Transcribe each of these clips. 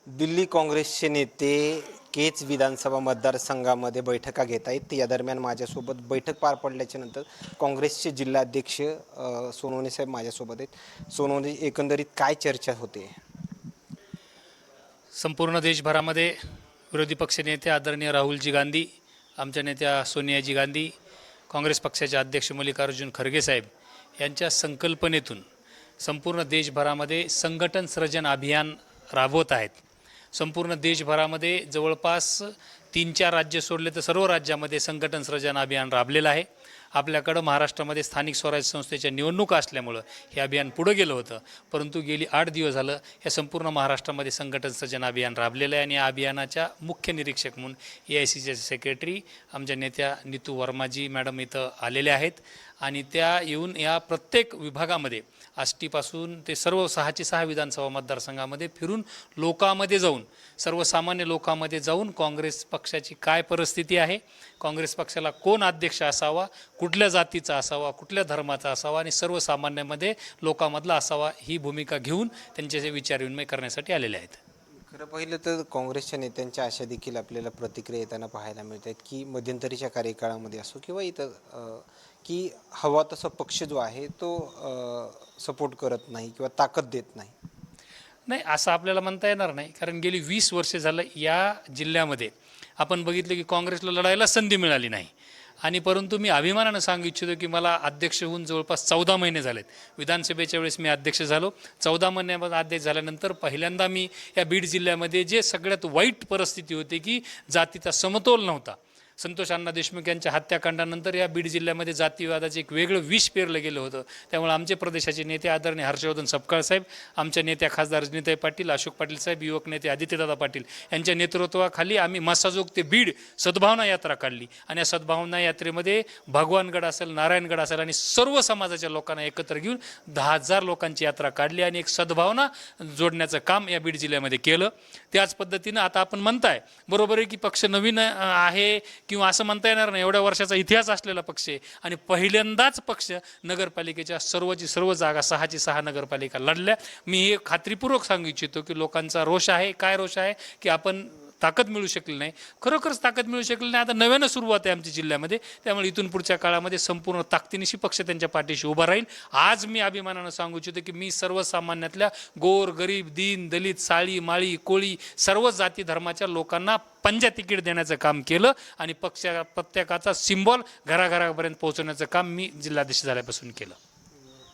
दिल्ली काँग्रेसचे नेते केच विधानसभा मतदारसंघामध्ये बैठका घेत आहेत. या दरम्यान माझ्यासोबत बैठक पार पडल्याच्या नंतर काँग्रेसचे जिल्हाध्यक्ष सोनवणे साहेब माझ्यासोबत आहेत. सोनवणे, एकंदरीत काय चर्चा होते? संपूर्ण देशभरामध्ये विरोधी पक्षनेते आदरणीय राहुलजी गांधी, आमच्या नेत्या सोनियाजी गांधी, काँग्रेस पक्षाचे अध्यक्ष मल्लिकार्जुन खरगे साहेब यांच्या संकल्पनेतून संपूर्ण देशभरामध्ये संघटन सृजन अभियान राबवत आहेत. संपूर्ण देशभरामध्ये जवळपास 3-4 राज्य सोडले तर सर्व राज्यामध्ये संघटन सृजन अभियान राबलेलं आहे. आपल्याकडं महाराष्ट्रामध्ये स्थानिक स्वराज्य संस्थेच्या निवडणुका असल्यामुळं हे अभियान पुढं गेलं होतं, परंतु गेली 8 दिवस झालं या संपूर्ण महाराष्ट्रामध्ये संघटन सृजन अभियान राबलेलं आहे. आणि या अभियानाच्या मुख्य निरीक्षक म्हणून AICCचे सेक्रेटरी आमच्या नेत्या नीतू वर्माजी मॅडम इथं आलेल्या आहेत. आणि त्या येऊन या प्रत्येक विभागामध्ये आष्टीपासून ते सर्व 6 विधानसभा मतदारसंघामध्ये फिरून लोकांमध्ये जाऊन, सर्वसामान्य लोकांमध्ये जाऊन काँग्रेस पक्षाची काय परिस्थिती आहे, काँग्रेस पक्षाला कोण अध्यक्ष असावा, कुठल्या जातीचा असावा, कुठल्या धर्माचा असावा आणि सर्वसामान्यामध्ये लोकांमधला असावा, ही भूमिका घेऊन त्यांचे विचारविनिमय करण्यासाठी आलेले आहेत. खरं पाहिलं तर काँग्रेसच्या नेत्यांच्या अशा देखील आपल्याला प्रतिक्रिया येताना पाहायला मिळत आहेत की मध्यंतरीच्या कार्यकाळामध्ये असो किंवा इथं की हवा तसा पक्ष जो आहे तो सपोर्ट करत नाही किंवा ताकद देत नाही. नाही, असं आपल्याला म्हणता येणार नाही, कारण गेली 20 वर्षे झालं या जिल्ह्यामध्ये आपण बघितलं की काँग्रेसला लढायला संधी मिळाली नाही. आणि परंतु मी अभिमानानं सांगू इच्छितो की मला अध्यक्ष होऊन जवळपास 14 महिने झालेत. विधानसभेच्या वेळेस मी अध्यक्ष झालो. 14 महिन्यामध्ये अध्यक्ष झाल्यानंतर पहिल्यांदा मी या बीड जिल्ह्यामध्ये जे सगळ्यात वाईट परिस्थिती होती की जातीचा समतोल नव्हता, संतोष अण्णा देशमुख यांच्या हत्याकांडानंतर या बीड जिल्ह्यामध्ये जातीवादाचे एक वेगळं विष पेरलं गेलं होतं. त्यामुळे आमचे प्रदेशाचे नेते आदरणीय हर्षवर्धन सपकाळ साहेब, आमच्या नेत्या खासदार रजनीताई पाटील, अशोक पाटील साहेब, युवक नेते आदित्यदादा पाटील यांच्या नेतृत्वाखाली आम्ही मसाजोग ते बीड सद्भावना यात्रा काढली. आणि या सद्भावना यात्रेमध्ये भगवानगड असेल, नारायणगड असेल आणि सर्व समाजाच्या लोकांना एकत्र घेऊन 10,000 लोकांची यात्रा काढली आणि एक सद्भावना जोडण्याचं काम या बीड जिल्ह्यामध्ये केलं. त्याच पद्धतीनं आता आपण म्हणताय बरोबर आहे की पक्ष नवीन आहे किंवा असं म्हणता येणार नाही, एवढ्या वर्षाचा इतिहास असलेला पक्ष आहे आणि पहिल्यांदाच पक्ष नगरपालिकेच्या सर्व जागा 6 नगरपालिका लढल्या. मी हे खात्रीपूर्वक सांगू इच्छितो की लोकांचा रोष आहे. काय रोष आहे की आपण ताकद मिळू शकली नाही, खरोखरच ताकद मिळू शकली नाही. आता नव्यानं सुरुवात आहे आमच्या जिल्ह्यामध्ये, त्यामुळे इथून पुढच्या काळामध्ये संपूर्ण ताकदीनिशी पक्ष त्यांच्या पाठीशी उभा राहील. आज मी अभिमानानं सांगू इच्छितो की मी सर्वसामान्यातल्या गोर गरीब दीन दलित साळी माळी कोळी सर्व जाती धर्माच्या लोकांना पंजा तिकीट देण्याचं काम केलं आणि प्रत्येकाचा सिम्बॉल घराघरापर्यंत पोहोचवण्याचं काम मी जिल्हाध्यक्ष झाल्यापासून केलं.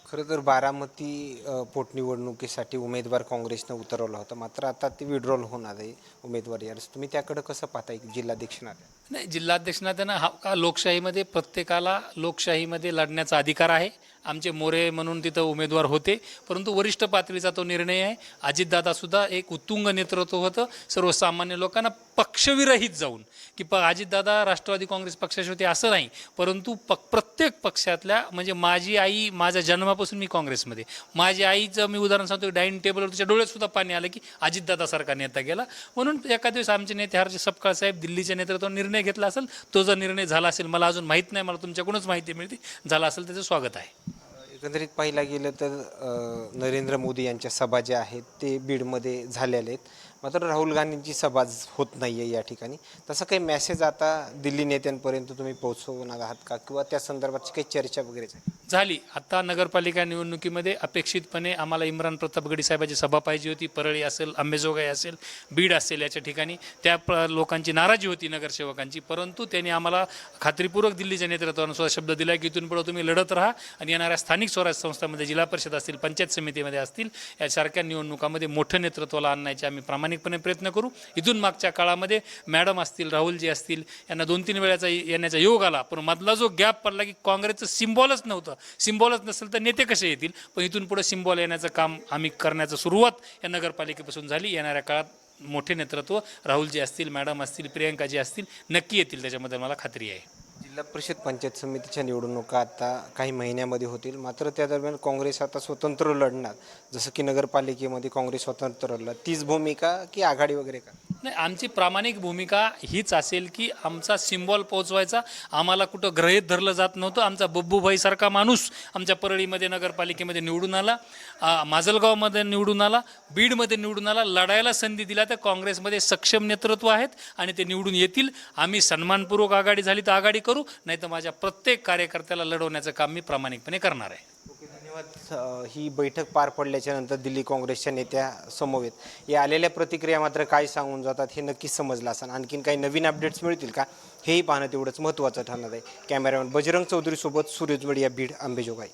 खरं तर बारामती पोटनिवडणुकीसाठी उमेदवार काँग्रेसनं उतरवला होता, मात्र आता ते विड्रॉल होणार आहे उमेदवारी. यार तुम्ही त्याकडे कसं पाहताय जिल्हाध्यक्षांना? नाही, जिल्हाध्यक्षांना त्यांना हा लोकशाहीमध्ये प्रत्येकाला लोकशाहीमध्ये लढण्याचा अधिकार आहे. आमचे मोरे म्हणून तिथं उमेदवार होते, परंतु वरिष्ठ पातळीचा तो निर्णय आहे. अजितदादासुद्धा एक उत्तुंग नेतृत्व होतं, सर्वसामान्य लोकांना पक्षविरहित जाऊन की अजितदादा राष्ट्रवादी काँग्रेस पक्षाचे होते असं नाही, परंतु प्रत्येक पक्षातल्या म्हणजे माझी आई माझ्या जन्मापासून मी काँग्रेसमध्ये, माझ्या आईचं मी उदाहरण सांगतो, डायनिंग टेबलवर तिच्या डोळ्यातसुद्धा पाणी आलं की अजितदादासारखा नेता गेला. म्हणून एका दिवस आमचे नेते हर्ष सपकाळ साहेब दिल्लीच्या नेतृत्वावर निर्णय घेतला असेल, तो जर निर्णय झाला असेल, मला अजून माहीत नाही, मला तुमच्याकडूनच माहिती मिळते, झाला असेल त्याचं स्वागत आहे. एकंदरीत पाहायला गेलं तर नरेंद्र मोदी यांच्या सभा ज्या आहेत ते बीडमध्ये झालेल्या आहेत, मात्र राहुल गांधींची सभा होत नाही आहे या ठिकाणी. तसं काही मेसेज आता दिल्ली नेत्यांपर्यंत तुम्ही पोहोचवणार आहात का, किंवा त्या संदर्भाची काही चर्चा वगैरे झाली? आता नगरपालिका निवडणुकीमध्ये अपेक्षितपणे आम्हाला इम्रान प्रताप गडी साहेबांची सभा पाहिजे होती. परळी असेल, अंबेजोगाई असेल, बीड असेल, याच्या ठिकाणी त्या लोकांची नाराजी होती नगरसेवकांची, परंतु त्यांनी आम्हाला खात्रीपूर्वक दिल्लीच्या नेतृत्वानं सुद्धा शब्द दिला की इथून पुढे तुम्ही लढत राहा आणि येणाऱ्या स्थानिक स्वराज्य संस्थांमध्ये, जिल्हा परिषद असतील, पंचायत समितीमध्ये असतील, यासारख्या निवडणुकामध्ये मोठं नेतृत्वाला आणण्याचे आम्ही प्रामाणिकपणे प्रयत्न करू. इथून मागच्या काळामध्ये मॅडम असतील, राहुलजी असतील, यांना 2-3 वेळाचा येण्याचा योग आला, पण मधला जो गॅप पडला की काँग्रेसचं सिम्बॉलच नव्हतं. सिम्बॉलच नसेल तर नेते कसे येतील? पण इथून पुढे सिम्बॉल येण्याचं काम आम्ही करण्याचं सुरुवात या नगरपालिकेपासून झाली. येणाऱ्या काळात मोठे नेतृत्व राहुलजी असतील, मॅडम असतील, प्रियंकाजी असतील, नक्की येतील, त्याच्यामध्ये मला खात्री आहे. जिल्हा परिषद पंचायत समितीच्या निवडणुका आता काही महिन्यामध्ये होतील, मात्र त्या दरम्यान काँग्रेस आता स्वतंत्र लढणार, जसं की नगरपालिकेमध्ये काँग्रेस स्वतंत्र लढला, तीच भूमिका की आघाडी वगैरे का? नाही, आमची प्रामाणिक भूमिका हीच असेल की आमचा सिम्बॉल पोहोचवायचा. आम्हाला कुठं गृहीत धरलं जात नव्हतं. आमचा बब्बूभाईसारखा माणूस आमच्या परळीमध्ये नगरपालिकेमध्ये निवडून आला, माजलगावमध्ये निवडून आला, बीडमध्ये निवडून आला. लढायला संधी दिला तर काँग्रेसमध्ये सक्षम नेतृत्व आहेत आणि ते निवडून येतील. आम्ही सन्मानपूर्वक आघाडी झाली तर आघाडी करू, नाही तर माझ्या प्रत्येक कार्यकर्त्याला लढवण्याचं काम मी प्रामाणिकपणे करणार आहे. धन्यवाद. ही बैठक पार पडल्याच्या नंतर दिल्ली काँग्रेसच्या नेत्या समवेत या आलेल्या प्रतिक्रिया मात्र काय सांगून जातात हे नक्कीच समजलं असेल. आणखीन काही नवीन अपडेट्स मिळतील का हेही पाहणं तेवढंच महत्त्वाचं ठरणार आहे. कॅमेरामॅन बजरंग चौधरीसोबत सूरज वडिया, बीड, अंबेजोगाई.